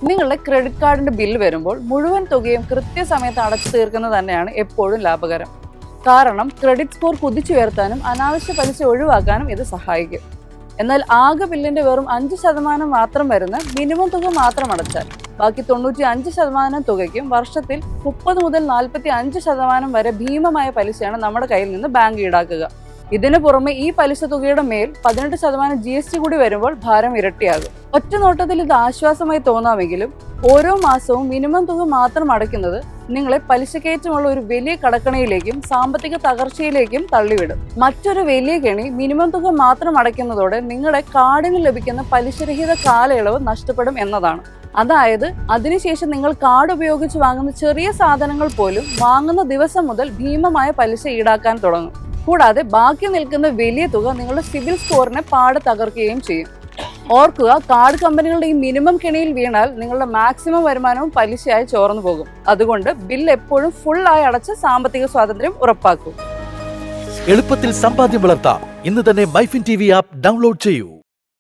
നിങ്ങളുടെ ക്രെഡിറ്റ് കാർഡിന്റെ ബില്ല് വരുമ്പോൾ മുഴുവൻ തുകയും കൃത്യസമയത്ത് അടച്ചു തീർക്കുന്നത് തന്നെയാണ് എപ്പോഴും ലാഭകരം. കാരണം ക്രെഡിറ്റ് സ്കോർ കുതിച്ചുയർത്താനും അനാവശ്യ പലിശ ഒഴിവാക്കാനും ഇത് സഹായിക്കും. എന്നാൽ ആകെ ബില്ലിന്റെ വെറും 5% മാത്രം വരുന്ന മിനിമം തുക മാത്രം അടച്ചാൽ ബാക്കി 95% തുകയ്ക്കും വർഷത്തിൽ 30 മുതൽ 45% വരെ ഭീമമായ പലിശയാണ് നമ്മുടെ കയ്യിൽ നിന്ന് ബാങ്ക് ഈടാക്കുക. ഇതിനു പുറമെ ഈ പലിശ തുകയുടെ മേൽ 18% GST കൂടി വരുമ്പോൾ ഭാരം ഇരട്ടിയാകും. ഒറ്റ നോട്ടത്തിൽ ഇത് ആശ്വാസമായി തോന്നാമെങ്കിലും ഓരോ മാസവും മിനിമം തുക മാത്രം അടയ്ക്കുന്നത് നിങ്ങളെ പലിശക്കയറ്റമുള്ള ഒരു വലിയ കടക്കണിയിലേക്കും സാമ്പത്തിക തകർച്ചയിലേക്കും തള്ളിവിടും. മറ്റൊരു വലിയ കെണി മിനിമം തുക മാത്രം അടയ്ക്കുന്നതോടെ നിങ്ങളുടെ കാർഡിന് ലഭിക്കുന്ന പലിശരഹിത കാലയളവ് നഷ്ടപ്പെടും എന്നതാണ്. അതായത് അതിനുശേഷം നിങ്ങൾ കാർഡ് ഉപയോഗിച്ച് വാങ്ങുന്ന ചെറിയ സാധനങ്ങൾ പോലും വാങ്ങുന്ന ദിവസം മുതൽ ഭീമമായ പലിശ ഈടാക്കാൻ തുടങ്ങും. കൂടാതെ ബാക്കി നിൽക്കുന്ന വലിയ തുക നിങ്ങളുടെ സിബിൽ സ്കോറിനെ പാടെ തകർക്കുകയും ചെയ്യും. ഓർക്കുക, കാർഡ് കമ്പനികളുടെ ഈ മിനിമം കെണിയിൽ വീണാൽ നിങ്ങളുടെ മാക്സിമം വരുമാനവും പലിശയായി ചോർന്നു പോകും. അതുകൊണ്ട് ബിൽ എപ്പോഴും ഫുള്ളായി അടച്ച് സാമ്പത്തിക സ്വാതന്ത്ര്യം ഉറപ്പാക്കൂ. എളുപ്പത്തിൽ സമ്പാദ്യം വളർത്താം. ഇന്ന് തന്നെ മൈഫിൻ TV ആപ്പ് ഡൗൺലോഡ് ചെയ്യൂ.